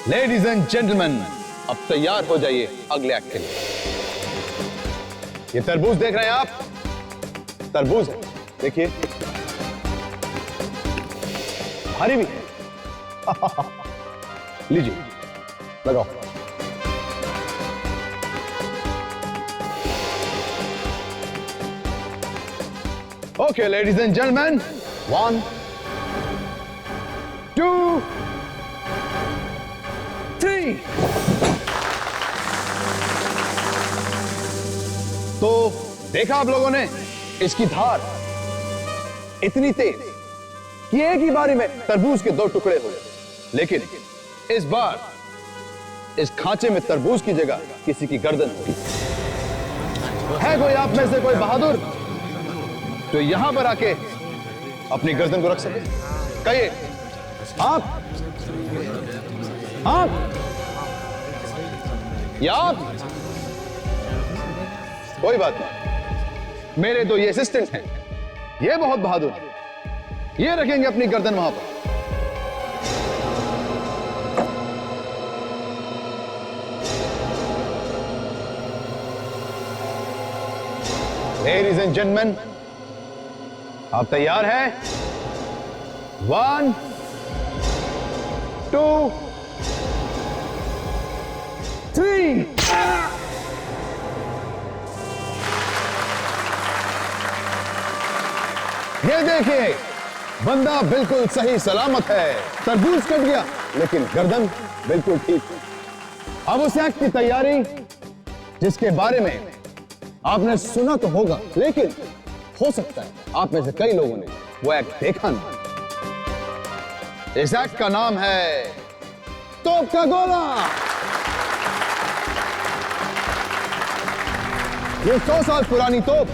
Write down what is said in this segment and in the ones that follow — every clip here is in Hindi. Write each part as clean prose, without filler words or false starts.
लेडीज एंड जेंटलमैन, अब तैयार हो जाइए अगले एक्ट के लिए। ये तरबूज देख रहे हैं आप? तरबूज है, देखिए हरी भी है। लीजिए, लगाओ। Okay ladies and gentleman, 1 2 3। तो देखा आप लोगों ने, इसकी धार इतनी तेज कि एक ही बारी में तरबूज के 2 टुकड़े हो गए। लेकिन इस बार इस खांचे में तरबूज की जगह किसी की गर्दन होगी। है कोई आप में से कोई बहादुर जो यहां पर आके अपनी गर्दन को रख सके? कहिए आप, या आप? कोई बात नहीं, मेरे 2 ये असिस्टेंट हैं, ये बहुत बहादुर हैं, ये रखेंगे अपनी गर्दन वहां पर। लेडीज एंड जेंटलमैन, आप तैयार हैं? 1 2 3। ये देखिए, बंदा बिल्कुल सही सलामत है। तरबूज कट गया लेकिन गर्दन बिल्कुल ठीक है। अब उस एक्ट की तैयारी जिसके बारे में आपने सुना तो होगा, लेकिन हो सकता है आप में से कई लोगों ने वो एक्ट देखा नहीं। इस एक्ट का नाम है तोप का गोला। ये 100 साल पुरानी तोप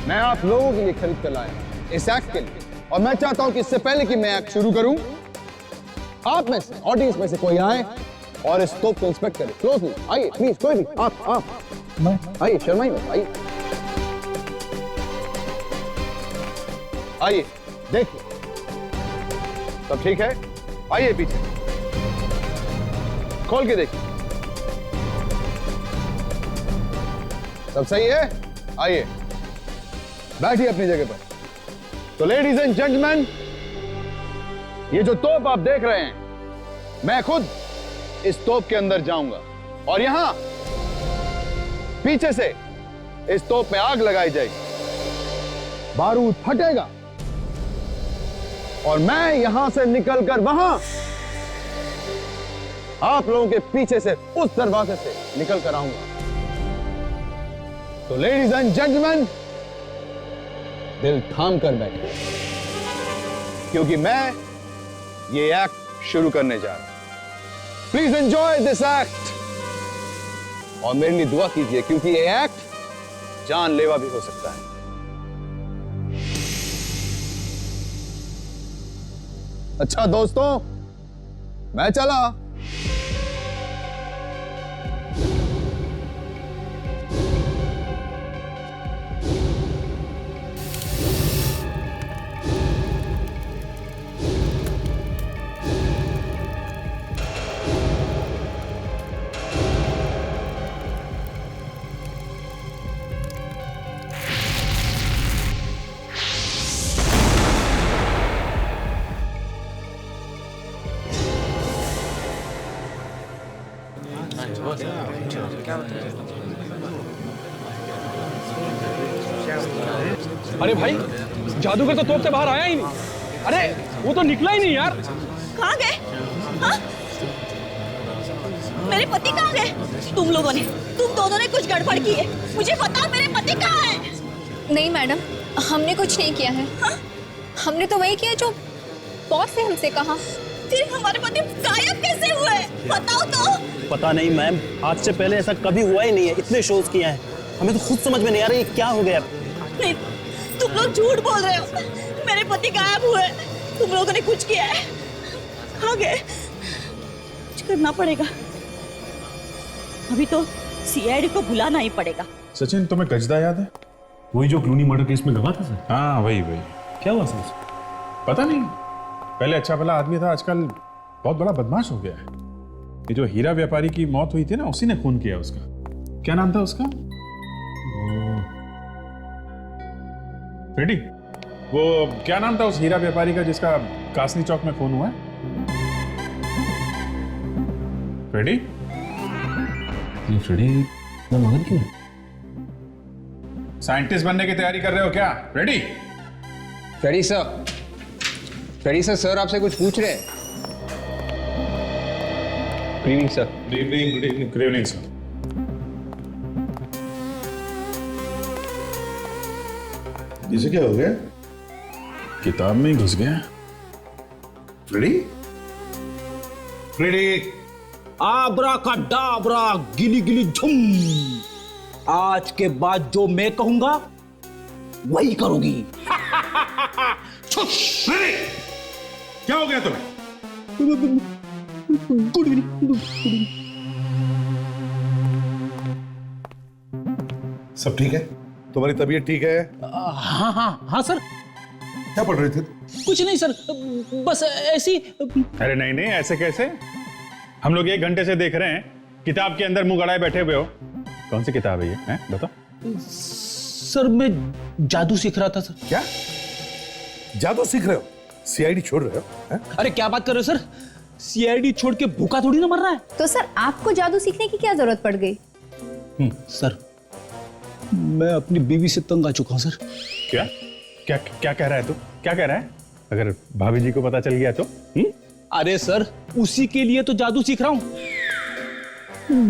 मैं आप लोगों के लिए खरीद कर लाया इस एक्ट के लिए, और मैं चाहता हूं कि इससे पहले कि मैं एक्ट शुरू करूं, आप में से, ऑडियंस में से कोई आए और इस तोप को इंस्पेक्ट करे क्लोजली। आइए प्लीज, कोई भी, आप आइए, शर्माइए मत, आइए आइए, देखिए सब ठीक है? आइए पीछे, खोल के देखिए, सब सही है? आइए बैठिए अपनी जगह पर। तो लेडीज एंड जेंटलमैन, ये जो तोप आप देख रहे हैं, मैं खुद इस तोप के अंदर जाऊंगा और यहां पीछे से इस तोप में आग लगाई जाएगी, बारूद फटेगा और मैं यहां से निकलकर वहां आप लोगों के पीछे से उस दरवाजे से निकल कर आऊंगा। तो लेडीज एंड जेंटलमैन, दिल थाम कर बैठे, क्योंकि मैं ये एक्ट शुरू करने जा रहा हूं। प्लीज एंजॉय दिस एक्ट और मेरे लिए दुआ कीजिए, क्योंकि ये एक्ट जानलेवा भी हो सकता है। अच्छा दोस्तों, मैं चला। अरे भाई, जादूगर तो तोप से बाहर आया ही नहीं। अरे वो तो निकला ही नहीं यार। कहाँ गए? हाँ? मेरे पति कहाँ गए? तुम दोनों ने कुछ गड़बड़ की है। मुझे बताओ मेरे पति कहाँ है? नहीं मैडम, हमने कुछ नहीं किया है। हाँ? हमने तो वही किया जो बॉस ने हमसे कहा। फिर हमारे पति गायब कैसे हुए? बताओ तो। पता नहीं मैम, आज से पहले ऐसा कभी हुआ ही नहीं है। इतने शोज किए हैं, हमें तो खुद समझ में नहीं आ रहा ये क्या हो गया। नहीं, तुम लोग झूठ बोल रहे हो। मेरे पति गायब हुए, तुम लोगों ने कुछ किया है। कहाँ गए? कुछ करना पड़ेगा। अभी तो सीआईडी को बुलाना ही पड़ेगा। सचिन, तुम्हें गजदा याद है? वही जो क्लूनी मर्डर केस में गवा था सर। हाँ वही। क्या हुआ सर? पता नहीं, पहले अच्छा भला आदमी था, आजकल बहुत बड़ा बदमाश हो गया है। ये जो हीरा व्यापारी की मौत हुई थी ना, उसी ने खून किया उसका। क्या नाम था उसका? फ्रेडी। वो क्या नाम था उस हीरा व्यापारी का जिसका कासनी चौक में खून हुआ है? फ्रेडी? ये फ्रेडी ना मगन क्यों? साइंटिस्ट बनने की तैयारी कर रहे हो क्या? फ्रेडी? फ्रेडी सर, सर आपसे कुछ पूछ रहे हैं। Good evening sir. Good evening, good evening, good evening sir. इसे क्या हो गया? किताब में ही घुस गया। फ्रेडी? फ्रेडी? आबरा का डाबरा, गिली गिली झुम। आज के बाद जो मैं कहूंगा वही करोगी। फ्रेडी! क्या हो गया तुम्हें? Good evening. सब ठीक है? तुम्हारी तबीयत ठीक है? हाँ सर। क्या पढ़ रहे थे? कुछ नहीं सर, बस ऐसी। अरे नहीं नहीं, ऐसे कैसे? हम लोग 1 घंटे से देख रहे हैं, किताब के अंदर मुंह गड़ाए बैठे हुए हो। कौन सी किताब है ये? हैं? बताओ। सर मैं जादू सीख रहा था सर। क्या जादू सीख रहे हो? सीआईडी छोड़ रहे हो? हैं? अरे क्या बात कर रहे हो सर, सीआईडी छोड़ के भूखा थोड़ी ना मर रहा है। तो सर आपको जादू सीखने की क्या जरूरत पड़ गई? सर मैं अपनी बीवी से तंग आ चुका हूं सर। क्या क्या क्या कह रहा है तू? क्या कह रहा है? अगर भाभी जी को पता चल गया तो? अरे सर उसी के लिए तो जादू सीख रहा हूं।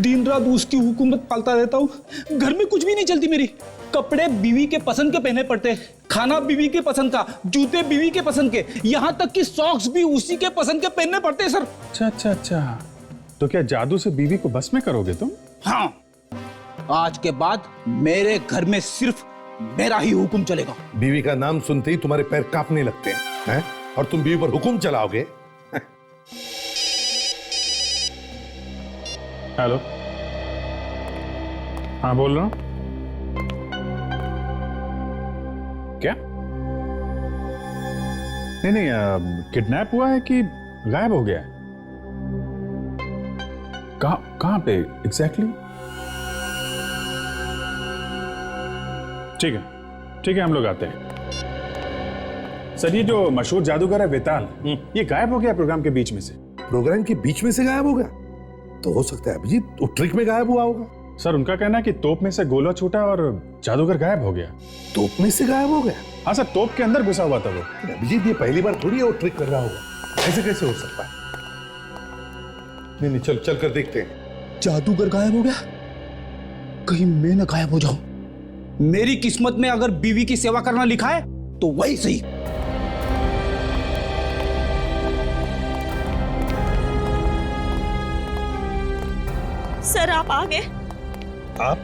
दिन रात उसकी हुकूमत पालता रहता हूं। घर में कुछ भी नहीं चलती मेरी। कपड़े बीवी के पसंद के पहने पड़ते, खाना बीवी के पसंद का, जूते बीवी के पसंद के, यहाँ तक कि सॉक्स भी उसी के पसंद के पहनने पड़ते हैं सर। अच्छा अच्छा अच्छा, तो क्या जादू से बीवी को बस में करोगे तुम? हाँ, आज के बाद मेरे घर में सिर्फ मेरा ही हुक्म चलेगा। बीवी का नाम सुनते ही तुम्हारे पैर कांपने लगते हैं, और तुम बीवी पर हुक्म चलाओगे? हेलो, हाँ बोल रहा हूं। क्या? नहीं नहीं, किडनैप हुआ है कि गायब हो गया है? कहां पे एग्जैक्टली? ठीक है, हम लोग आते हैं। सर ये जो मशहूर जादूगर है वेताल, ये गायब हो गया प्रोग्राम के बीच में से। प्रोग्राम के बीच में से गायब हो गया? तो हो सकता है अभिजीत वो ट्रिक में गायब हुआ होगा। सर उनका कहना है कि तोप में से गोला छूटा और जादूगर गायब हो गया। तोप में से गायब हो गया? हाँ सर, तोप के अंदर घुसा हुआ था वो। अभिजीत ये पहली बार थोड़ी है वो ट्रिक कर रहा होगा, ऐसे कैसे हो सकता है? नहीं चल कर देखते हैं। जादूगर गायब हो गया? कहीं मैं ना गायब हो जाऊं। मेरी किस्मत में अगर बीवी की सेवा करना लिखा है तो वही सही। सर आप आ गए? आप?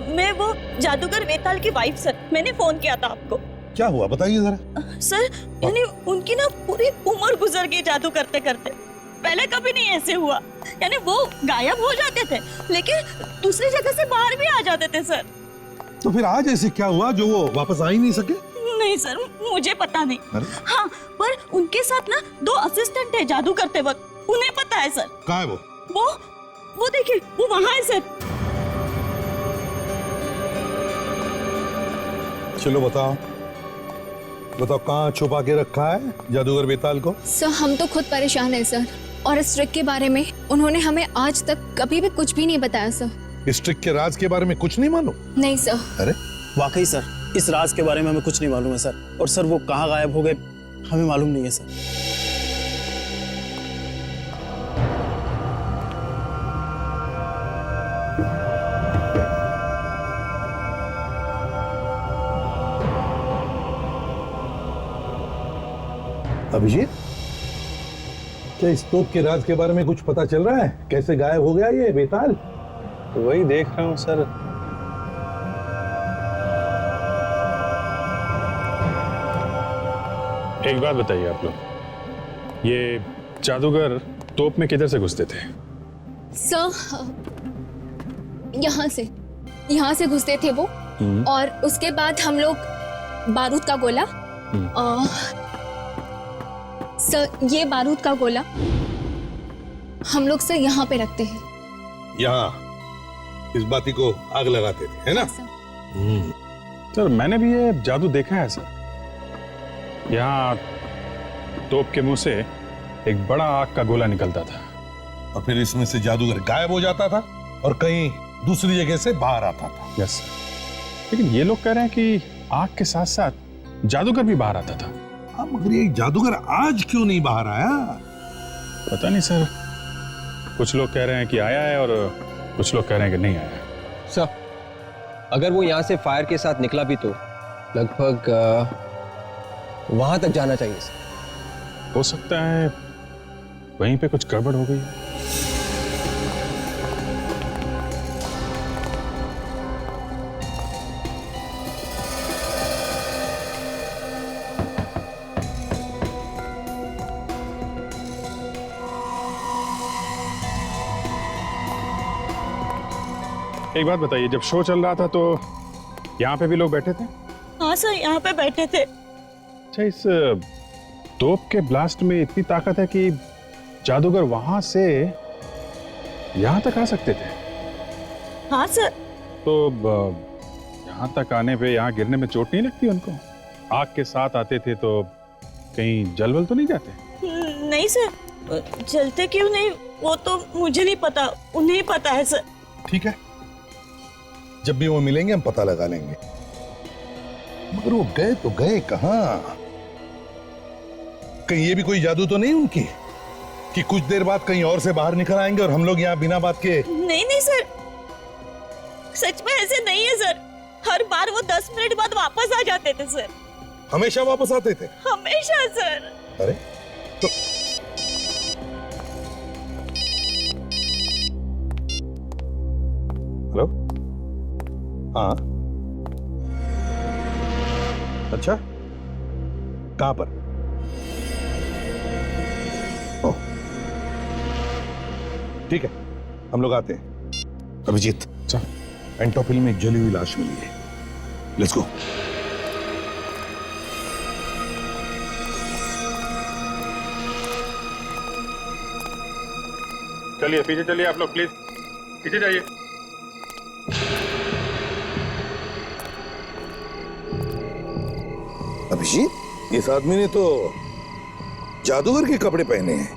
मैं वो जादूगर वेताल की वाइफ सर, मैंने फोन किया था आपको। क्या हुआ बताइए जरा। सर यानी उनकी ना पूरी उम्र गुजर गई जादू करते करते। पहले कभी नहीं ऐसे हुआ। यानी वो गायब हो जाते थे लेकिन दूसरी जगह से बाहर भी आ जाते थे सर। तो फिर आज ऐसे क्या हुआ जो वो वापस आ ही नहीं सके? नहीं सर, मुझे पता नहीं। हाँ, पर उनके साथ ना 2 असिस्टेंट है जादू करते वक्त, उन्हें पता है सर। कहाँ है वो देखिए, वो वहाँ है सर। चलो बताओ कहाँ छुपा के रखा है जादूगर बेताल को? सर हम तो खुद परेशान हैं सर, और इस ट्रिक के बारे में उन्होंने हमें आज तक कभी भी कुछ भी नहीं बताया सर। इस ट्रिक के राज के बारे में कुछ नहीं मालूम? नहीं सर। अरे वाकई सर, इस राज के बारे में हमें कुछ नहीं मालूम है सर। और सर वो कहाँ गायब हो गए हमें मालूम नहीं है सर। अभिजीत, क्या इस तोप के राज के बारे में कुछ पता चल रहा है? कैसे गायब हो गया ये बेताल? वही देख रहा हूँ सर। एक बात बताइए आप लोग, ये जादूगर तोप में किधर से घुसते थे? सर यहाँ से घुसते थे वो, और उसके बाद हम लोग बारूद का गोला, सर ये बारूद का गोला हम लोग सर यहाँ पे रखते हैं। यहाँ इस बाती को आग लगाते थे, है ना? सर मैंने भी ये जादू देखा है सर। यहाँ तोप के मुंह से एक बड़ा आग का गोला निकलता था और फिर इसमें से जादूगर गायब हो जाता था और कहीं दूसरी जगह से बाहर आता था। Yes sir. लेकिन ये लोग कह रहे हैं कि आग के साथ साथ जादूगर भी बाहर आता था। हाँ, मगर ये जादूगर आज क्यों नहीं बाहर आया? पता नहीं सर, कुछ लोग कह रहे हैं कि आया है और कुछ लोग कह रहे हैं कि नहीं आया है। सर, अगर वो यहाँ से फायर के साथ निकला भी तो लगभग वहां तक जाना चाहिए सर। हो सकता है वहीं पे कुछ गड़बड़ हो गई है। एक बात बताइए, जब शो चल रहा था तो यहाँ पे भी लोग बैठे थे? हाँ सर, यहाँ पे बैठे थे। अच्छा, इस तोप के ब्लास्ट में इतनी ताकत है कि जादूगर वहां से यहाँ तक आ सकते थे? हाँ सर। तो यहाँ तक आने पे, यहाँ गिरने में चोट नहीं लगती उनको? आग के साथ आते थे तो कहीं जलवल तो नहीं जाते? नहीं सर, जलते क्यों नहीं वो तो मुझे नहीं पता, उन्हें ही पता है सर। ठीक है, जब भी वो मिलेंगे हम पता लगा लेंगे। मगर वो गए तो गए कहां? कहीं ये भी कोई जादू तो नहीं उनकी कि कुछ देर बाद कहीं और से बाहर निकल आएंगे और हम लोग यहाँ बिना बात के? नहीं नहीं सर, सच में ऐसे नहीं है सर। हर बार वो 10 मिनट बाद वापस आ जाते थे सर। हमेशा वापस आते थे? हमेशा सर। अरे तो हेलो, हाँ, अच्छा, कहां पर? ओह, ठीक है, हम लोग आते हैं। अभिजीत, एंटोपिल में एक जली हुई लाश मिली है, लेट्स गो। चलिए पीछे चलिए आप लोग, प्लीज पीछे जाइए। अभिजीत, इस आदमी ने तो जादूगर के कपड़े पहने हैं।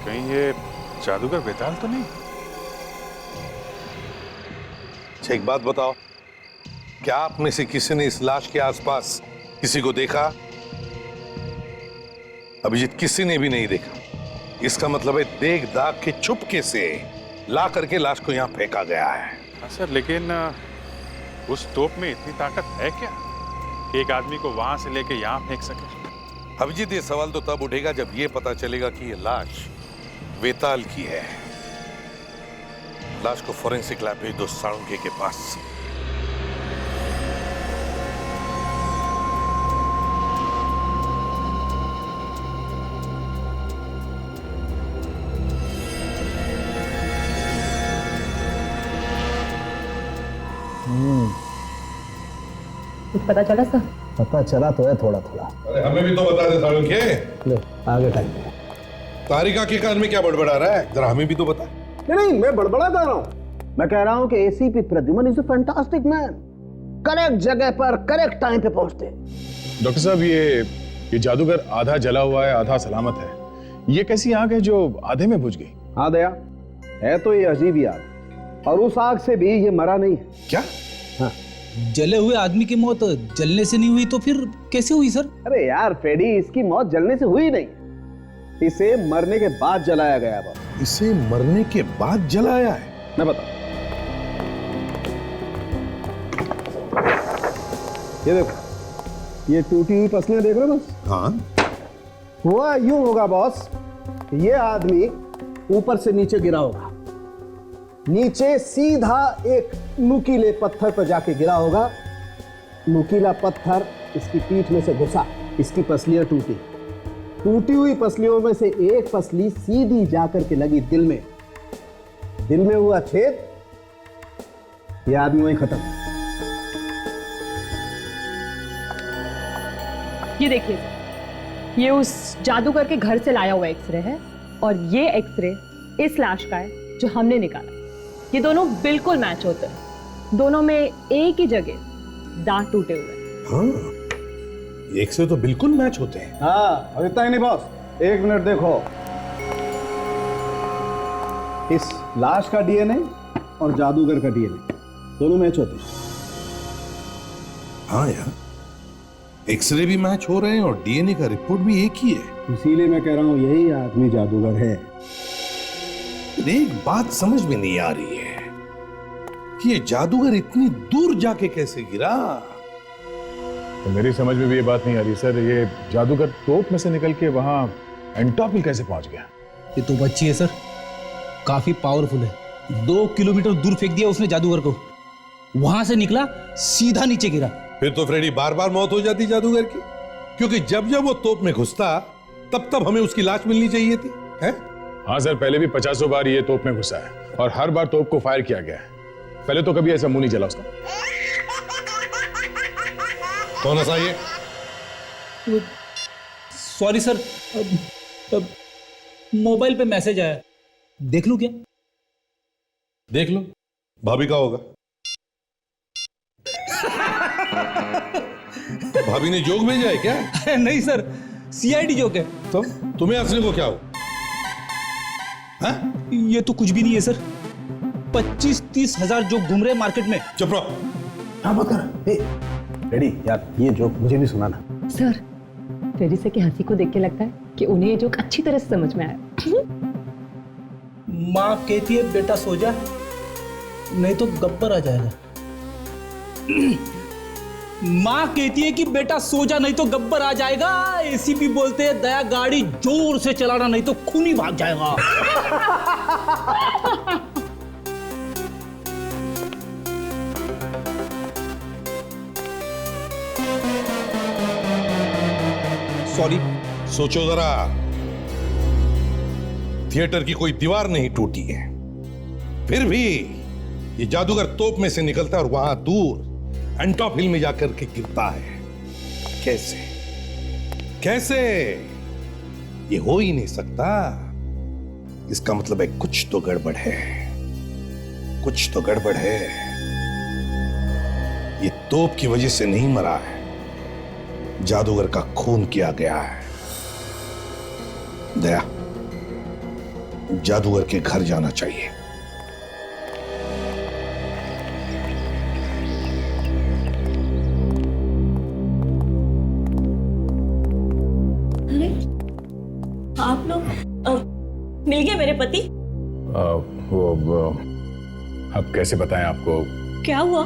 कहीं ये जादूगर बेताल तो नहीं? अच्छा, एक बात बताओ, क्या आप में से किसी ने इस लाश के आसपास किसी को देखा? अभिजीत, किसी ने भी नहीं देखा। इसका मतलब है देख दाग के चुपके से ला करके लाश को यहाँ फेंका गया है। हाँ सर, लेकिन उस तोप में इतनी ताकत है क्या कि एक आदमी को वहां से लेके यहाँ फेंक सके? अभिजीत, ये सवाल तो तब उठेगा जब ये पता चलेगा कि ये लाश वेताल की है। लाश को फोरेंसिक लैब भेज दो साळुंखे के पास। कुछ पता चला सर? पता चला तो है थोड़ा थोड़ा। अरे हमें भी तो बता दे साळुंखे। ले आगे टाइम। तारिका के कान में क्या बड़बड़ा रहा है, जरा हमें भी तो बता। नहीं, मैं बड़बड़ा कर रहा हूँ। मैं कह रहा हूँ कि ACP Pradyuman is a fantastic man. Correct जगह पर करेक्ट टाइम पे पहुंचते। डॉक्टर साहब, ये जादूगर आधा जला हुआ है, आधा सलामत है। ये कैसी आग है जो आधे में बुझ गई? हाँ दया, है तो ये अजीब ही आग, और उस आग से भी ये मरा नहीं है। क्या? हाँ, जले हुए आदमी की मौत जलने से नहीं हुई तो फिर कैसे हुई सर? अरे यार फेडी, इसकी मौत जलने से हुई नहीं, इसे मरने के बाद जलाया गया। इसे मरने के बाद जलाया है? मैं बता, ये देखो, ये टूटी हुई पसलियां देख रहे हो? बस हाँ, हुआ यूं होगा बॉस, ये आदमी ऊपर से नीचे गिरा होगा, नीचे सीधा एक नुकीले पत्थर पर जाके गिरा होगा, नुकीला पत्थर इसकी पीठ में से घुसा, इसकी पसलियां टूटी, टूटी हुई पसलियों में से एक पसली सीधी जाकर के लगी दिल में, दिल में हुआ छेद, यह आदमी वहीं खत्म। ये देखिए, ये उस जादूगर के घर से लाया हुआ एक्सरे है, और ये एक्सरे इस लाश का है जो हमने निकाला। ये दोनों बिल्कुल मैच होते हैं, दोनों में एक ही जगह दांत टूटे हुए हैं। हाँ, एक से तो बिल्कुल मैच होते हैं। हाँ, और इतना ही नहीं बॉस, 1 मिनट देखो। इस लाश का डीएनए और जादूगर का डीएनए दोनों मैच होते हैं। हाँ यार, एक्सरे भी मैच हो रहे हैं और डीएनए का रिपोर्ट भी एक ही है। इसीलिए मैं कह रहा हूं यही आदमी जादूगर है। एक बात समझ में नहीं आ रही है कि ये जादूगर इतनी दूर जाके कैसे गिरा। तो मेरी समझ में भी ये बात नहीं आ रही सर, ये जादूगर तोप में से निकल के वहां एंटॉप हिल कैसे पहुंच गया? ये तो बच्ची है सर, काफी पावरफुल है। 2 किलोमीटर दूर फेंक दिया उसने जादूगर को, वहां से निकला सीधा नीचे गिरा। फिर तो फ्रेडी बार बार मौत हो जाती जादूगर की, क्योंकि जब जब वो तोप में घुसता तब तब हमें उसकी लाश मिलनी चाहिए थी, है? हाँ सर, पहले भी 50 बार ये तोप में घुसा है और हर बार तोप को फायर किया गया है। पहले तो कभी ऐसा मुंह नहीं जला उसका। कौन सा ये? सॉरी सर, मोबाइल पे मैसेज आया, देख लूं क्या? देख लो, भाभी का होगा। भाभी ने जोक भेजा है क्या? नहीं सर, सीआईडी जोक है। तो तुम्हें हंसने को क्या हो? हाँ? ये तो कुछ भी नहीं है सर, 25-30 हजार जोक घूम रहे मार्केट में। चुप रहो। हाँ मत कर। रेडी यार, ये जोक मुझे भी सुनाना। सर, फ्रेडी से की हंसी को देख के लगता है कि उन्हें ये जोक अच्छी तरह से समझ में आया। माँ कहती है बेटा सो जा, नहीं तो गब्बर आ जाएगा। माँ कहती है कि बेटा सो जा नहीं तो गब्बर आ जाएगा। एसीपी बोलते हैं दया गाड़ी जोर से चलाना नहीं तो खून ही भाग जाएगा। सॉरी। सोचो जरा, थिएटर की कोई दीवार नहीं टूटी है, फिर भी ये जादूगर तोप में से निकलता है और वहां दूर एंटॉप हिल में जाकर के गिरता है। कैसे कैसे? ये हो ही नहीं सकता। इसका मतलब है कुछ तो गड़बड़ है, कुछ तो गड़बड़ है। ये तोप की वजह से नहीं मरा है, जादूगर का खून किया गया है। दया, जादूगर के घर जाना चाहिए। अरे आप लोग मिल गए मेरे पति? अब कैसे बताएं आपको? क्या हुआ?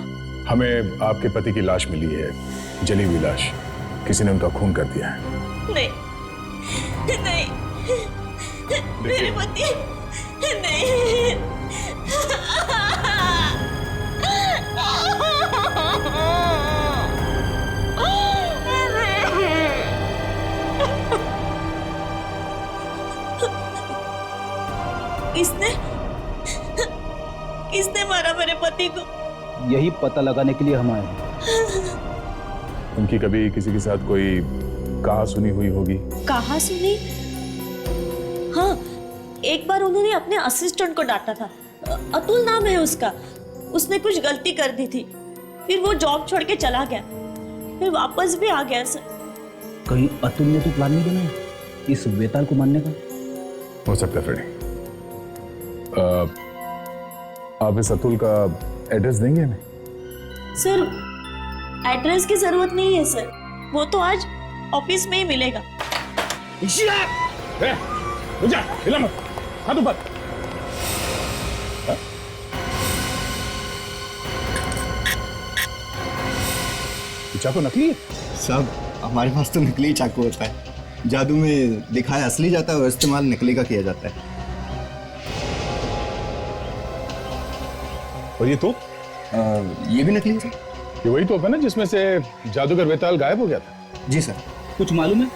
हमें आपके पति की लाश मिली है, जली हुई लाश। किसी ने उनका खून कर दिया है। नहीं नहीं, मेरे पति नहीं। किसने मारा मेरे पति को? यही पता लगाने के लिए हम आए हैं। उनकी कभी किसी के साथ कोई कहा सुनी हुई होगी? कहा सुनी? हाँ, एक बार उन्होंने अपने असिस्टेंट को डांटा था। अतुल नाम है उसका। उसने कुछ गलती कर दी थी, फिर वो जॉब छोड़ के चला गया, फिर वापस भी आ गया सर। कहीं अतुल ने तो प्लान नहीं बनाया इस बेताल को मारने का? हो सकता है फ्रेडी। आप इस अतुल का एड्रेस देंगे हमें? सर, एड्रेस की जरूरत नहीं है सर, वो तो आज ऑफिस में ही मिलेगा। हाथ ऊपर। चाकू नकली है? साहब, हमारे पास तो नकली चाकू होता है। जादू में दिखाया असली जाता है और इस्तेमाल नकली का किया जाता है। और ये तो? ये भी नकली है सर। ये वही तो है ना जिसमें से जादूगर बेताल गायब हो गया था? जी सर। कुछ मालूम है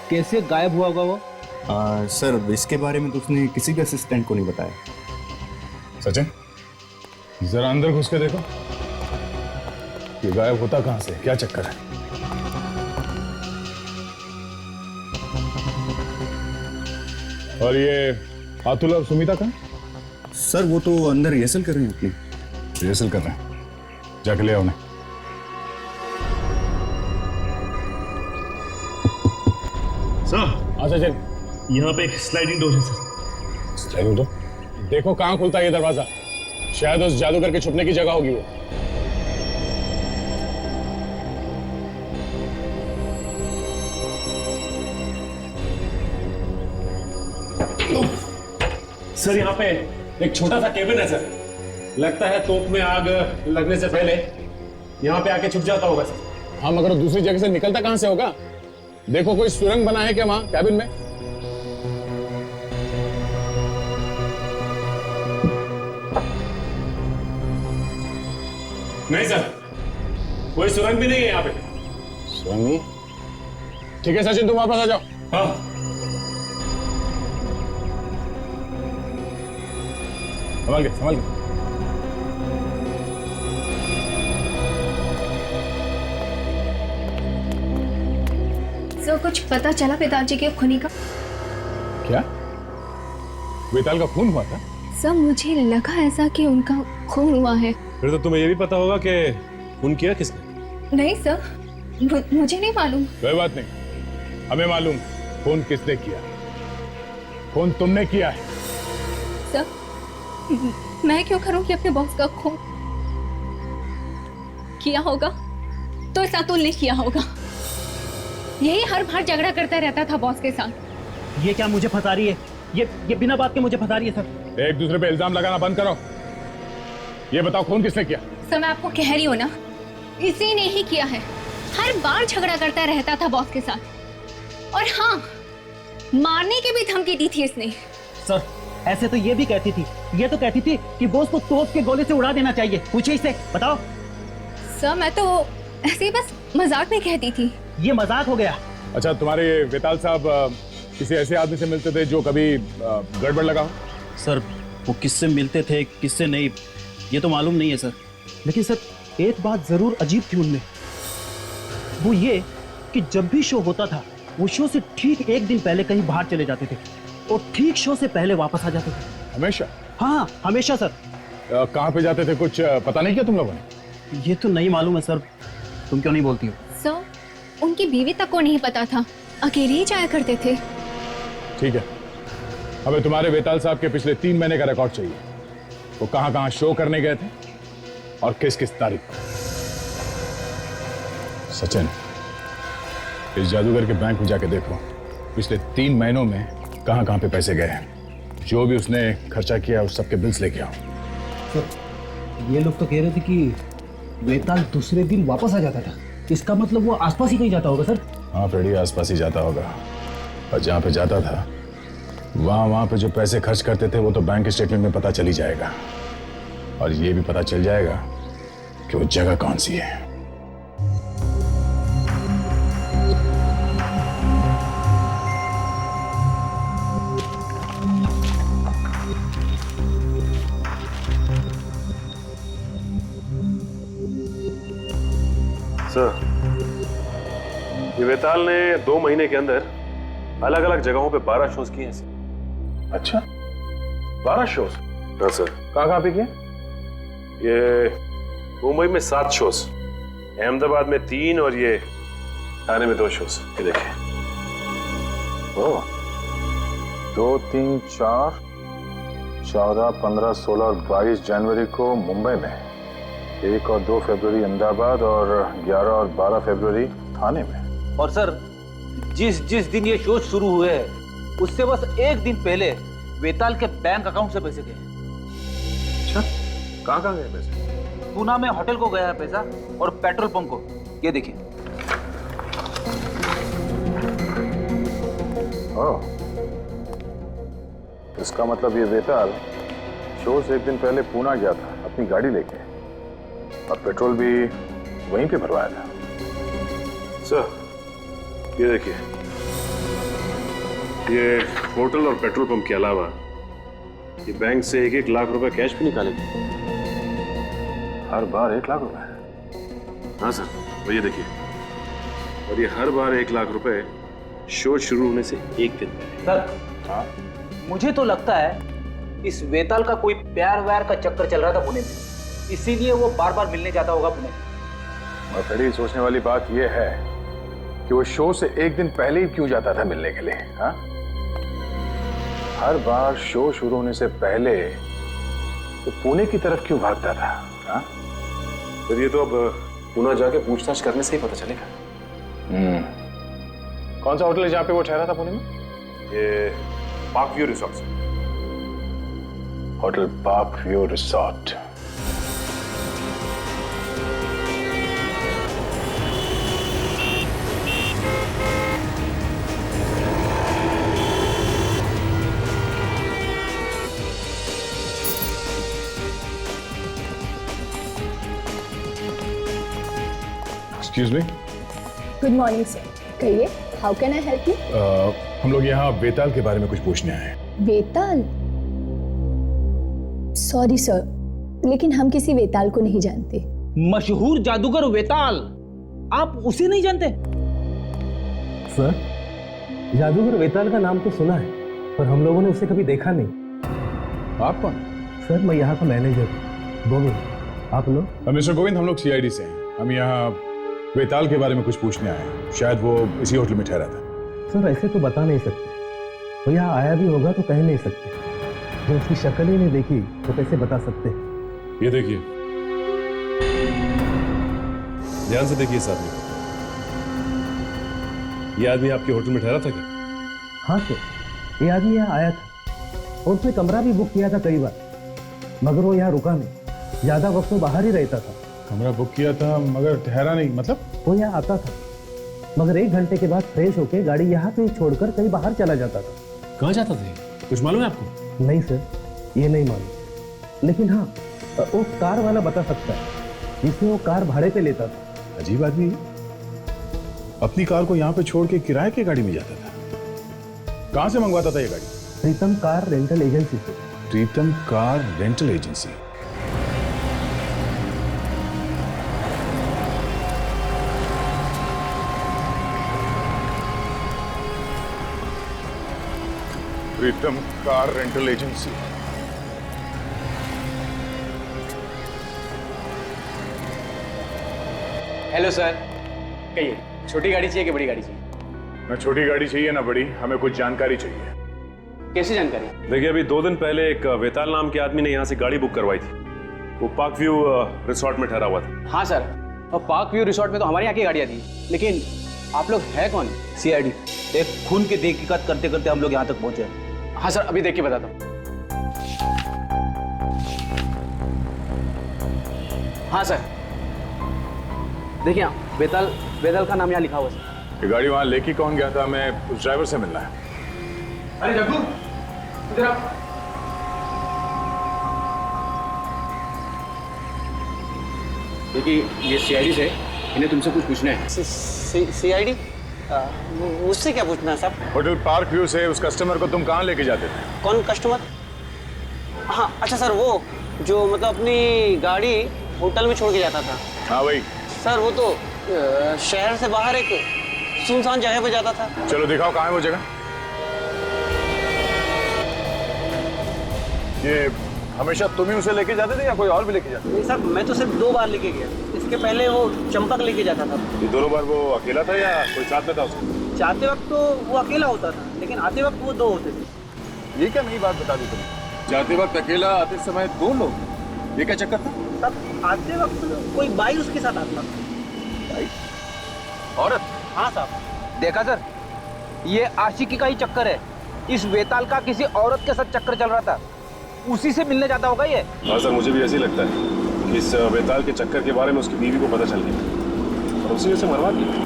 कैसे गायब हुआ होगा वो? सर, इसके बारे में तो उसने किसी भी असिस्टेंट को नहीं बताया। सचिन, जरा अंदर घुस के देखो, ये गायब होता कहां से, क्या चक्कर है? और ये अतुल और सुमिता का सर वो तो अंदर रिहर्सल कर रहे हैं अपनी। रिहर्सल कर रहे हैं, जाके ले आओ उन्हें। सर हाँ सचिन, यहाँ पे एक स्लाइडिंग डोर है सर। Sliding door? देखो कहाँ खुलता है ये दरवाजा। शायद उस जादूगर के छुपने की जगह होगी वो। सर यहाँ पे एक छोटा सा केबिन है सर। लगता है तोप में आग लगने से पहले यहाँ पे आके छुप जाता होगा सर। हाँ, मगर दूसरी जगह से निकलता कहाँ से होगा? देखो कोई सुरंग बना है क्या वहां कैबिन में? नहीं सर, कोई सुरंग भी नहीं है यहाँ पे। सुरंग नहीं? ठीक है सचिन, तुम वापस आ जाओ। हाँ संभाल के, संभाल के। सर कुछ पता चला पिताजी के खूनी का? क्या? वेताल का खून हुआ था? सर मुझे लगा ऐसा कि उनका खून हुआ है। फिर तो तुम्हें ये भी पता होगा कि खून किया किसने? नहीं सर, मुझे नहीं मालूम। कोई बात नहीं, हमें मालूम खून किसने किया। खून तुमने किया है। सर मैं क्यों करूंगी अपने बॉस का खून? किया होगा तो इस अतुल ने किया होगा। यही हर बार झगड़ा करता रहता था बॉस के साथ। ये क्या मुझे फंसा रही है? ये बिना बात के मुझे फंसा रही है सर। एक दूसरे पे इल्जाम लगाना बंद करो। ये बताओ खून किसने किया? सर मैं आपको कह रही हूँ ना, इसी ने ही किया है। हर बार झगड़ा करता रहता था बॉस के साथ। और हाँ, मारने की भी धमकी दी थी इसने। सर ऐसे तो ये भी कहती थी, ये तो कहती थी कि बॉस को तोप के गोले से उड़ा देना चाहिए। पूछे इससे, बताओ। सर मैं तो ऐसे ही बस मजाक में कहती थी। ये मजाक हो गया। अच्छा, तुम्हारे वेताल साहब किसी ऐसे आदमी से मिलते थे जो कभी गड़बड़ लगा हो? सर वो किससे मिलते थे किससे नहीं ये तो मालूम नहीं है सर। लेकिन सर एक बात जरूर अजीब थी उनमें, वो ये कि जब भी शो होता था वो शो से ठीक एक दिन पहले कहीं बाहर चले जाते थे और ठीक शो से पहले वापस आ जाते थे। हमेशा? हाँ हमेशा सर। कहाँ पे जाते थे कुछ पता नहीं किया तुम लोगों ने? ये तो नहीं मालूम है सर। तुम क्यों नहीं बोलती हो? सर उनकी बीवी तक को नहीं पता था, अकेले ही जाया करते थे। ठीक है, हमें तुम्हारे वेताल साहब के पिछले 3 महीने का रिकॉर्ड चाहिए। वो कहां कहां शो करने गए थे और किस किस तारीख को। सचिन, इस जादूगर के बैंक में जाके देखो पिछले 3 महीनों में कहां कहां पे पैसे गए हैं। जो भी उसने खर्चा किया उस सबके बिल्स लेके आओ। सर ये लोग तो कह रहे थे कि वेताल दूसरे दिन वापस आ जाता था। इसका मतलब वो आसपास ही कहीं जाता होगा सर। हाँ फ्रेडी, आसपास ही जाता होगा। और जहां पे जाता था वहां पे जो पैसे खर्च करते थे वो तो बैंक स्टेटमेंट में पता चल ही जाएगा। और ये भी पता चल जाएगा कि वो जगह कौन सी है। सर ये वेताल ने 2 महीने के अंदर अलग अलग जगहों पे 12 शोज किए हैं। अच्छा, 12 शोज? हाँ सर। कहाँ पे किए? ये मुंबई में 7 शोज, अहमदाबाद में 3 और ये ठाणे में 2 शोज। ये देखिए। 2, 3, 4, 14, 15, 16 और 22 जनवरी को मुंबई में, 1 और 2 फरवरी अहमदाबाद और 11 और 12 फरवरी ठाणे में। और सर जिस दिन ये शो शुरू हुए हैं उससे बस एक दिन पहले वेताल के बैंक अकाउंट से पैसे गए। अच्छा, कहाँ गए पैसे? पूना में होटल को गया है पैसा और पेट्रोल पंप को। ये देखिए। इसका मतलब ये वेताल शो से एक दिन पहले पूना गया था अपनी गाड़ी लेके और पेट्रोल भी वहीं पे भरवाया था। सर ये देखिए, ये होटल और पेट्रोल पंप के अलावा ये बैंक से 1-1 लाख रुपए कैश भी निकालेंगे। हर बार 1 लाख रुपए? हाँ सर, और ये देखिए, और ये हर बार 1 लाख रुपए शो शुरू होने से एक दिन पहले। सर मुझे तो लगता है इस वेताल का कोई प्यार व्यार का चक्कर चल रहा था पुणे में, इसीलिए वो बार बार मिलने जाता होगा पुणे। और बड़ी सोचने वाली बात यह है कि वो शो से एक दिन पहले ही क्यों जाता था मिलने के लिए? हाँ, हर बार शो शुरू होने से पहले वो पुणे की तरफ क्यों भागता था? हाँ, फिर ये तो अब पुणे जाके पूछताछ करने से ही पता चलेगा। कौन सा होटल है जहाँ पे वो ठहरा था पुणे में? ये पार्क व्यू रिसोर्ट से। Hotel park view resort. Excuse me. Good morning sir, कहिए, how can I help you? हम लोग यहाँ वेताल के बारे में कुछ पूछने आए हैं। वेताल? सॉरी सर, लेकिन हम किसी वेताल को नहीं जानते। मशहूर जादूगर वेताल, आप उसे नहीं जानते? सर, जादूगर वेताल का नाम तो सुना है, पर हम लोगों ने उसे कभी देखा नहीं। आप कौन? सर, मैं यहाँ का मैनेजर हूँ, गोविंद। आप लोग? मिस्टर गोविंद, हम लोग सीआईडी से हैं। हम यहाँ वेताल के बारे में कुछ पूछने आए हैं। शायद वो इसी होटल में ठहरा था। सर, ऐसे तो बता नहीं सकते। वो यहाँ आया भी होगा तो कह नहीं सकते। जब उसकी शक्ल ही नहीं देखी तो कैसे बता सकते? ये देखिए, ध्यान से देखिए इस आदमी को। ये आदमी आपके होटल में ठहरा था क्या? हाँ सर, ये आदमी यहाँ आया था और उसने कमरा भी बुक किया था कई बार, मगर वो यहाँ रुका नहीं। ज्यादा वक्त तो बाहर ही रहता था। कमरा बुक किया था मगर ठहरा नहीं, मतलब? वो यहाँ आता था, मगर 1 घंटे के बाद फ्रेश होके गाड़ी यहाँ पे छोड़कर कहीं बाहर चला जाता था। कहाँ जाता था? कुछ मालूम है आपको? नहीं सर, ये नहीं मालूम, लेकिन हाँ, वो कार वाला बता सकता है जिसमें वो कार भाड़े पे लेता था। अजीब आदमी, अपनी कार को यहाँ पे छोड़ के किराए की गाड़ी में जाता था। कहाँ से मंगवाता था ये गाड़ी? प्रीतम कार रेंटल एजेंसी से। Pritam car rental agency. Pritam car rental agency. Hello sir, कहिए, छोटी गाड़ी चाहिए कि बड़ी गाड़ी चाहिए? ना छोटी गाड़ी चाहिए ना बड़ी, हमें कुछ जानकारी चाहिए। कैसी जानकारी? देखिए, अभी 2 दिन पहले एक वेताल नाम के आदमी ने यहाँ से गाड़ी बुक करवाई थी। वो पार्क व्यू रिसोर्ट में ठहरा हुआ था। हाँ सर, और पार्क व्यू रिसोर्ट में तो हमारे यहाँ की गाड़ियाँ थी, लेकिन आप लोग है कौन? सीआईडी। एक खून की तहकीकात करते करते हम लोग यहाँ तक पहुंचे। हाँ सर, अभी देख के बताता हूँ। हाँ सर, देखिए, वेताल का नाम यहाँ लिखा हुआ सर। ये गाड़ी वहां लेके कौन गया था? हमें उस ड्राइवर से मिलना है। अरे जग्गू, इधर आ। देखिए, ये सीआईडी से, इन्हें तुमसे कुछ पूछना है। सीआईडी? मुझसे क्या पूछना है साहब? होटल पार्क व्यू से उस कस्टमर को तुम कहाँ लेके जाते थे? कौन कस्टमर? हाँ, अच्छा सर, वो जो मतलब अपनी गाड़ी होटल में छोड़ के जाता था। हाँ भाई। सर, वो तो शहर से बाहर एक सुनसान जगह पे जाता था। चलो दिखाओ कहाँ है वो जगह। ये हमेशा तुम ही उसे लेके जाते थे या कोई और भी लेके जाता? नहीं सर, मैं तो सिर्फ 2 बार लेके गया। इसके पहले वो चंपक लेके जाता था। ये दोनों बार वो अकेला था या कोई साथ में था उसके? जाते वक्त तो वो अकेला होता था, लेकिन आते वक्त वो 2 होते थे। ये क्या नई बात बता दी तुमने? जाते वक्त अकेला, आते समय 2 लोग, ये क्या चक्कर था? तब आते वक्त कोई बाई उसके साथ आता था। औरत? हाँ साहब। देखा सर, ये आशिकी का ही चक्कर है। इस वेताल का किसी औरत के साथ चक्कर चल रहा था, उसी से मिलने जाता होगा ये। हाँ सर, मुझे भी ऐसे ही लगता है कि इस वेताल के चक्कर के बारे में उसकी बीवी को पता चल गया और उसी से मरवा दिया।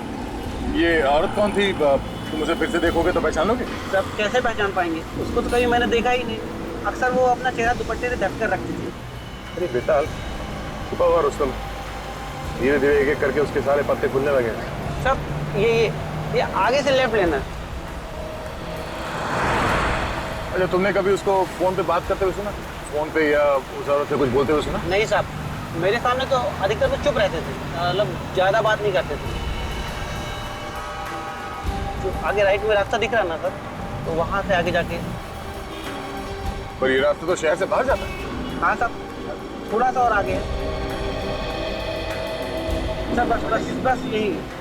ये औरत कौन थी? तुम उसे फिर से देखोगे तो पहचान लोगे? सब कैसे पहचान पाएंगे? उसको तो कभी मैंने देखा ही नहीं। अक्सर वो अपना चेहरा दुपट्टे से ढक कर रखती थी। अरे वेताल, छुपा हुआ रुस्तम, धीरे धीरे एक एक करके उसके सारे पत्ते खुलने लगे। सब ये आगे से लेफ्ट लेना। अच्छा, तुमने कभी उसको फोन पे बात करते हुए सुना? फोन पे या उस औरत से कुछ बोलते हुए सुना? नहीं साहब, मेरे सामने तो अधिकतर वो चुप रहते थे, मतलब ज्यादा बात नहीं करते थे। जो आगे राइट में रास्ता दिख रहा ना सर, तो वहां से आगे जाके पर ये रास्ता तो शहर से बाहर जाता है। हाँ साहब, थोड़ा सा और आगे है सर, बस यही है।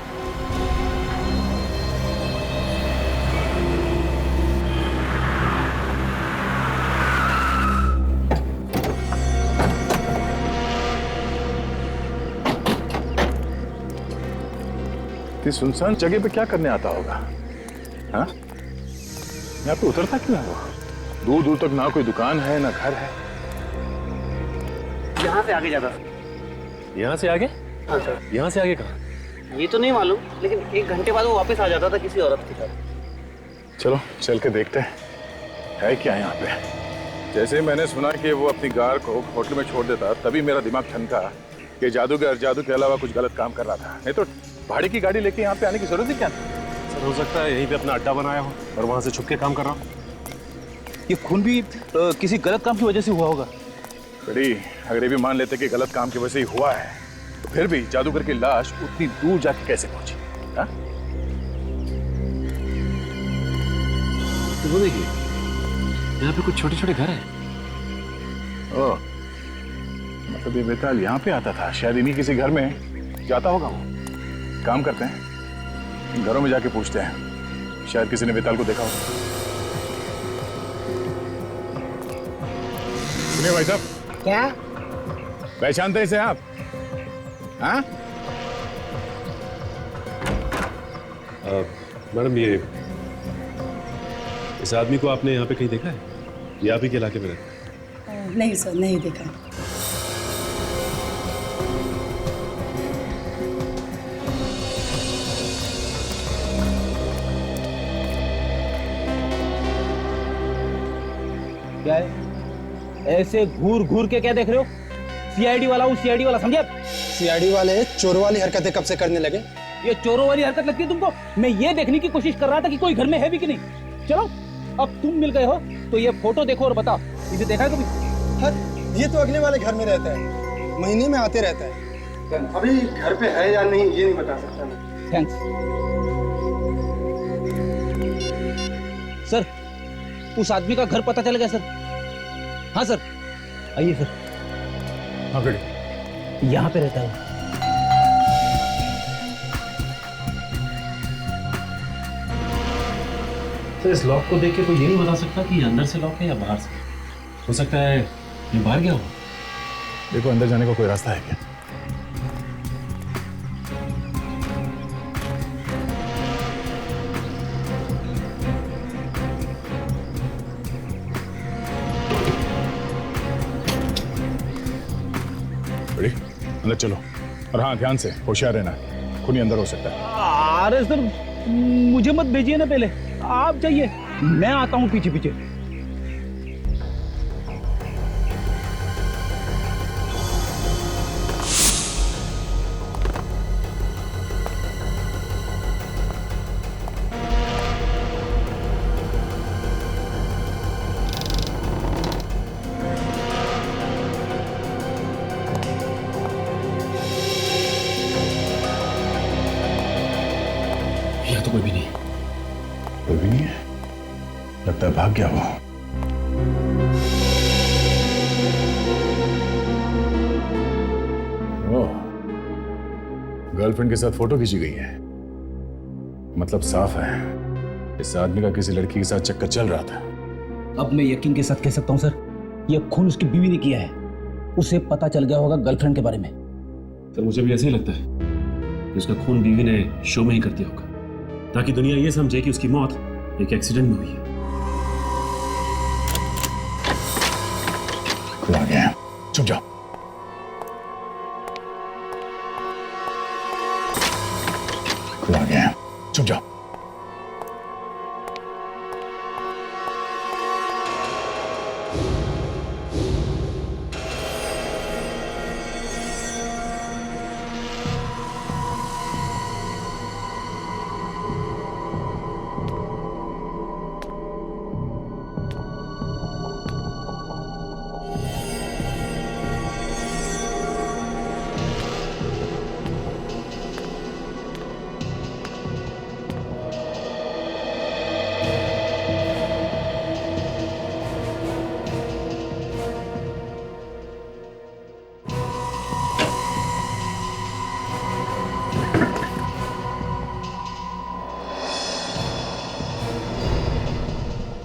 इस सुनसान जगह पे क्या करने आता होगा? हाँ, यहाँ पे उतरता क्यों है वो? दूर दूर तक ना कोई दुकान है ना घर है। यहाँ से आगे जाता। यहाँ से आगे? हाँ सर। यहाँ से आगे कहाँ? ये तो नहीं मालूम, लेकिन 1 घंटे बाद वो वापस आ जाता था किसी औरत के साथ। चलो चल के देखते हैं है क्या यहाँ पे। जैसे ही मैंने सुना कि वो अपनी कार को होटल में छोड़ देता, तभी मेरा दिमाग ठनका कि जादू के अलावा कुछ गलत काम कर रहा था। नहीं तो भाड़े की गाड़ी लेके यहाँ पे आने की जरूरत ही क्या थी? सर हो सकता है यहीं पे अपना अड्डा बनाया हो और वहां से छुप के काम कर रहा हो। ये खून भी किसी गलत काम की वजह से हुआ होगा। बड़ी अगर ये भी मान लेते कि गलत काम की वजह से ही हुआ है, तो फिर भी जादूगर की लाश उतनी दूर जाके कैसे पहुंची? हाँ? तो वो देखिए, यहाँ पे कुछ छोटे छोटे घर हैं। ओह, मतलब ये बेताल यहाँ पे आता था, शायद इन्हीं किसी घर में जाता होगा वो। काम करते हैं, घरों में जाके पूछते हैं, शायद किसी ने बेताल को देखा हो। सुनिए भाई साहब। क्या पहचानते हैं इसे आप? हाँ? मैडम ये इस आदमी को आपने यहाँ पे कहीं देखा है? ये आप ही के इलाके में रहता है? नहीं सर, नहीं देखा। क्या है? ऐसे घूर घूर के क्या देख रहे हो? सीआईडी वाला हूँ, सीआईडी वाला, समझे? सीआईडी वाले चोर वाली हरकतें कब से करने लगे? ये चोरों वाली हरकत लगती है तुमको? मैं ये देखने की कोशिश कर रहा था कि कोई घर में है भी कि नहीं। चलो, अब तुम मिल गए हो तो ये फोटो देखो और बताओ, इसे देखा है कभी? हाँ, ये तो अगले वाले घर में रहता है, महीने में आते रहता है। अभी घर पे है या नहीं ये नहीं बता सकता मैं। Thanks sir. उस आदमी का घर पता चल गया सर। हाँ सर, आइए सर। हाँ बेटे, यहाँ पे रहता है। तो इस लॉक को देख के कोई ये नहीं बता सकता कि ये अंदर से लॉक है या बाहर से। हो सकता है ये बाहर गया हो। देखो अंदर जाने का कोई रास्ता है क्या? अंदर चलो, और हाँ ध्यान से, होशियार रहना, खूनी अंदर हो सकता है। अरे सर, मुझे मत भेजिए ना, पहले आप जाइए, मैं आता हूँ पीछे पीछे। यहाँ तो कोई भी नहीं। कोई भी नहीं है? लगता है भाग गया वो। ओह, गर्लफ्रेंड के साथ फोटो खींची गई है। मतलब साफ है, इस आदमी का किसी लड़की के साथ चक्कर चल रहा था। अब मैं यकीन के साथ कह सकता हूँ सर, यह खून उसकी बीवी ने किया है। उसे पता चल गया होगा गर्लफ्रेंड के बारे में। सर मुझे भी ऐसे ही लगता है कि उसका खून बीवी ने शो में ही कर दिया होगा, ताकि दुनिया ये समझे कि उसकी मौत एक एक्सीडेंट में हुई है। खुला गया, चुप जाओ। खुला गया, चुप जाओ।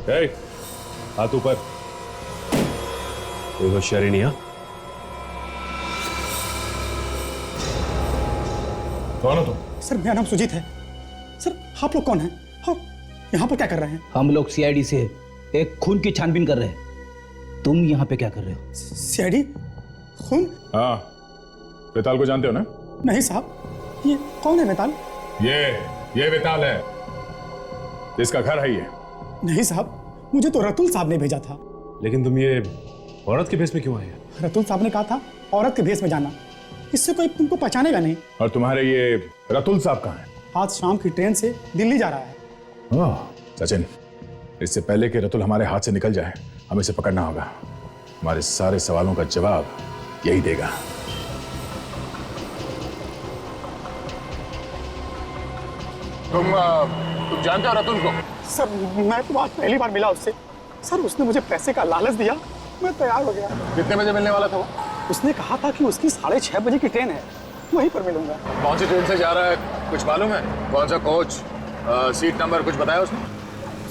ए, हाथ ऊपर। कोई होशियारी नहीं। कौन हो तुम? सर मेरा नाम सुजीत है। सर आप लोग कौन हैं और यहाँ पर क्या कर रहे हैं? हम लोग सीआईडी से एक खून की छानबीन कर रहे हैं। तुम यहाँ पे क्या कर रहे हो? सीआईडी? खून? हाँ, वेताल को जानते हो ना? नहीं साहब, ये कौन है वेताल? ये वेताल है, इसका घर है ये। नहीं साहब, मुझे तो रतुल साहब ने भेजा था। लेकिन तुम ये औरत के भेष में क्यों आए? रतुल साहब ने कहा था औरत के भेष में जाना, इससे कोई तुमको पहचानेगा नहीं। और तुम्हारे ये रतुल साहब कहाँ हैं? आज शाम की ट्रेन से दिल्ली जा रहा है। सचिन, इससे पहले कि रतुल हमारे हाथ से निकल जाए, हमें इसे पकड़ना होगा। हमारे सारे सवालों का जवाब यही देगा। तुम जानते हो रतुल को? सर मैं तो आज पहली बार मिला उससे। सर उसने मुझे पैसे का लालच दिया, मैं तैयार हो गया। कितने बजे मिलने वाला था वो? उसने कहा था कि उसकी 6:30 बजे की ट्रेन है, वहीं पर मिलूंगा। कौन सी ट्रेन से जा रहा है कुछ मालूम है? कौन सा कोच, सीट नंबर कुछ बताया उसने?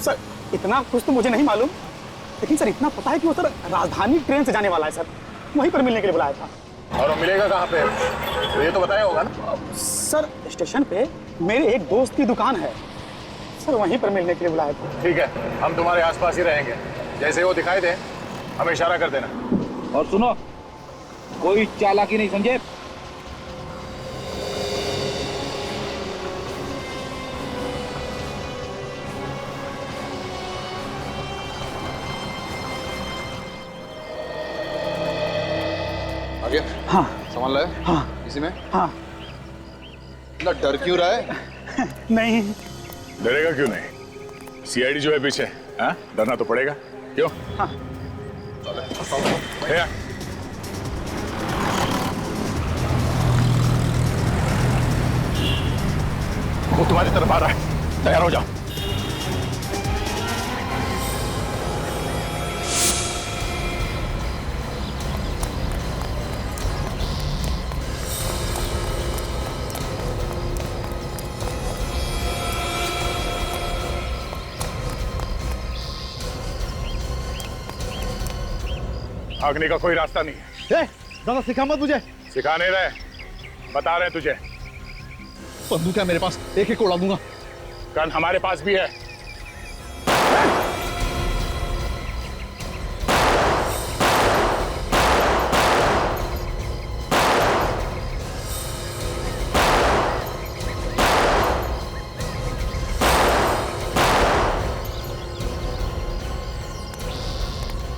सर इतना कुछ तो मुझे नहीं मालूम, लेकिन सर इतना पता है कि वो सर राजधानी ट्रेन से जाने वाला है सर, वहीं पर मिलने के लिए बुलाया था। और वो मिलेगा कहाँ पे? तो ये तो बताया होगा ना? सर स्टेशन पे मेरे एक दोस्त की दुकान है सर, वहीं पर मिलने के लिए बुलाया था। ठीक है, हम तुम्हारे आसपास ही रहेंगे, जैसे वो दिखाई दे हमें इशारा कर देना। और सुनो, कोई चालाकी नहीं, समझे? आ गया? हाँ। सामान लाया? हाँ। इसी में? हाँ। इतना डर क्यों रहा है? नहीं। डरेगा क्यों नहीं? सीआईडी जो है पीछे, हाँ? डरना तो पड़ेगा। क्यों? हाँ। वो तुम्हारी तरफ आ रहा है, तैयार हो जाओ। भागने का कोई रास्ता नहीं है। दादा सिखा मत मुझे। सिखा नहीं रहे, बता रहे तुझे। बंदूक है मेरे पास, एक एक उड़ा दूंगा। गन हमारे पास भी है।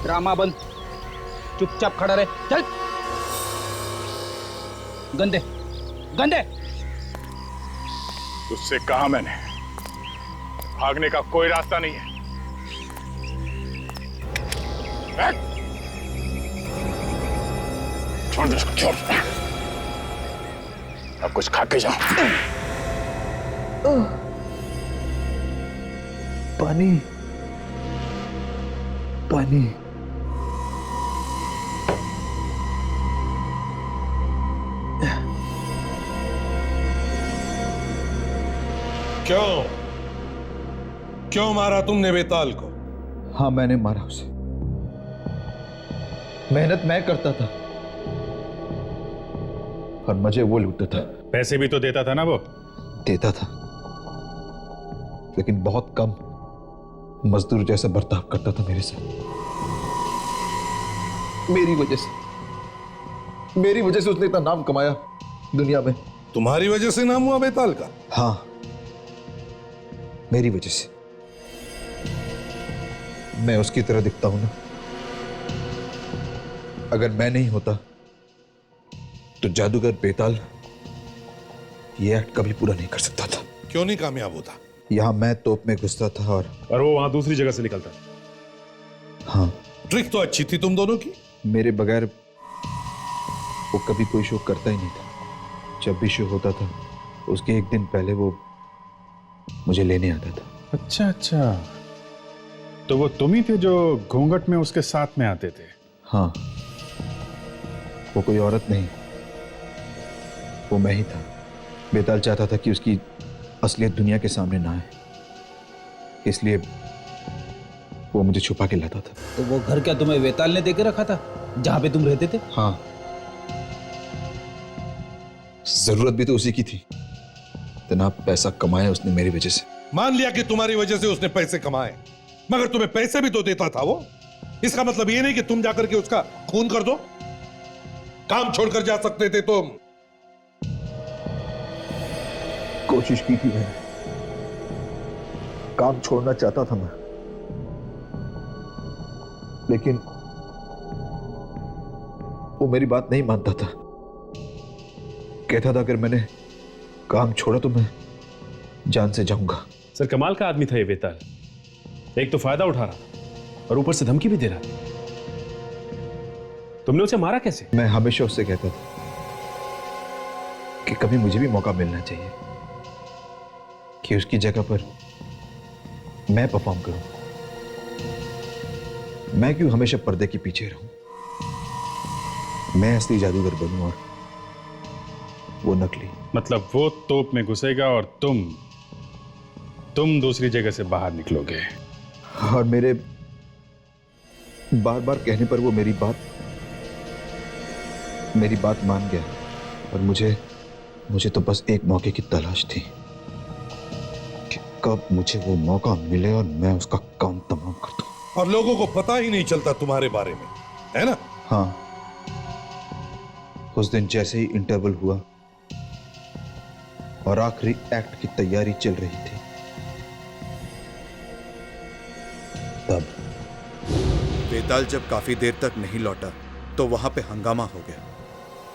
ड्रामा बंद, चुपचाप खड़ा रहे। चल, गंदे गंदे। तुझसे कहा मैंने, भागने का कोई रास्ता नहीं है। छोड़ दे इसको, छोड़। अब कुछ खा के जाओ। पानी पानी। क्यों मारा तुमने वेताल को? हाँ मैंने मारा उसे। मेहनत मैं करता था और मुझे वो लूटता था। पैसे भी तो देता था ना वो? देता था, लेकिन बहुत कम। मजदूर जैसा बर्ताव करता था मेरे साथ। मेरी वजह से उसने इतना नाम कमाया दुनिया में। तुम्हारी वजह से नाम हुआ वेताल का? हाँ, मेरी वजह से। मैं उसकी तरह दिखता हूं ना। अगर मैं नहीं होता तो जादूगर बेताल ये एक्ट कभी पूरा नहीं कर सकता था। क्यों नहीं कामयाब होता? यहां मैं तोप में घुसता था और वो वहां दूसरी जगह से निकलता। हाँ, ट्रिक तो अच्छी थी तुम दोनों की। मेरे बगैर वो कभी कोई शो करता ही नहीं था। जब भी शो होता था उसके एक दिन पहले वो मुझे लेने आता था। अच्छा अच्छा, तो वो तुम ही थे जो घूंघट में उसके साथ में आते थे? हाँ, वो कोई औरत नहीं, वो मैं ही था। बेताल चाहता था कि उसकी असलियत दुनिया के सामने ना आए, इसलिए वो मुझे छुपा के लाता था। तो वो घर क्या तुम्हें वेताल ने देके रखा था जहां पे तुम रहते थे? हाँ, जरूरत भी तो उसी की थी। इतना पैसा कमाया उसने मेरी वजह से। मान लिया कि तुम्हारी वजह से उसने पैसे कमाए, मगर तुम्हें पैसे भी तो देता था वो। इसका मतलब ये नहीं कि तुम जाकर के उसका खून कर दो। काम छोड़कर जा सकते थे तुम। कोशिश की थी मैंने, काम छोड़ना चाहता था मैं, लेकिन वो मेरी बात नहीं मानता था। कहता था अगर मैंने काम छोड़ा तो मैं जान से जाऊंगा। सर कमाल का आदमी था ये वेताल। एक तो फायदा उठा रहा था और ऊपर से धमकी भी दे रहा था। तुमने उसे मारा कैसे? मैं हमेशा उससे कहता था कि कभी मुझे भी मौका मिलना चाहिए कि उसकी जगह पर मैं परफॉर्म करूं। मैं क्यों हमेशा पर्दे के पीछे रहूं? मैं असली जादूगर बनूं और वो नकली। मतलब वो तोप में घुसेगा और तुम दूसरी जगह से बाहर निकलोगे। और मेरे बार बार कहने पर वो मेरी बात मान गया। और मुझे तो बस एक मौके की तलाश थी कि कब मुझे वो मौका मिले और मैं उसका काम तमाम कर दूं। और लोगों को पता ही नहीं चलता तुम्हारे बारे में, है ना? हाँ, उस दिन जैसे ही इंटरवल हुआ और आखिरी एक्ट की तैयारी चल रही थी, तब वेताल जब काफी देर तक नहीं लौटा तो वहां पे हंगामा हो गया।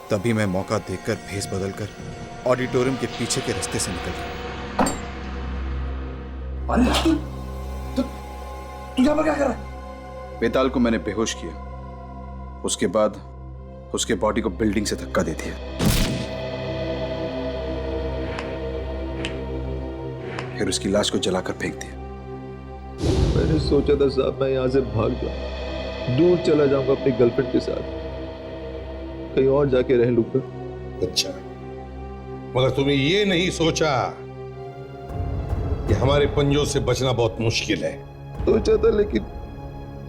तभी मैं मौका देखकर भेस बदलकर ऑडिटोरियम के पीछे के रास्ते से निकल गया। तू यहां पर क्या कर रहा है? वेताल को मैंने बेहोश किया, उसके बाद उसके बॉडी को बिल्डिंग से धक्का दे दिया, फिर उसकी लाश को जलाकर फेंक दिया। मैंने सोचा था साहब मैं यहां से भाग जाऊं, दूर चला जाऊंगा अपनी गर्लफ्रेंड के साथ, कहीं और जाके रह लूंगा। अच्छा, मगर तुमने ये नहीं सोचा कि हमारे पंजों से बचना बहुत मुश्किल है। सोचा था, लेकिन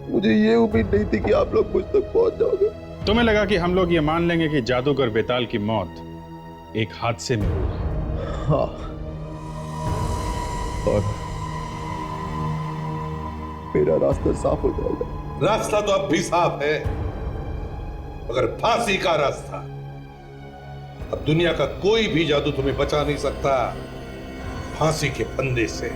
मुझे ये उम्मीद नहीं थी कि आप लोग मुझ तक पहुंच जाओगे। तुम्हें लगा कि हम लोग ये मान लेंगे कि जादूगर वेताल की मौत एक हादसे में हुई। हाँ, और मेरा रास्ता साफ हो जाएगा। रास्ता तो अब भी साफ है, मगर फांसी का रास्ता। अब दुनिया का कोई भी जादू तुम्हें बचा नहीं सकता फांसी के फंदे से।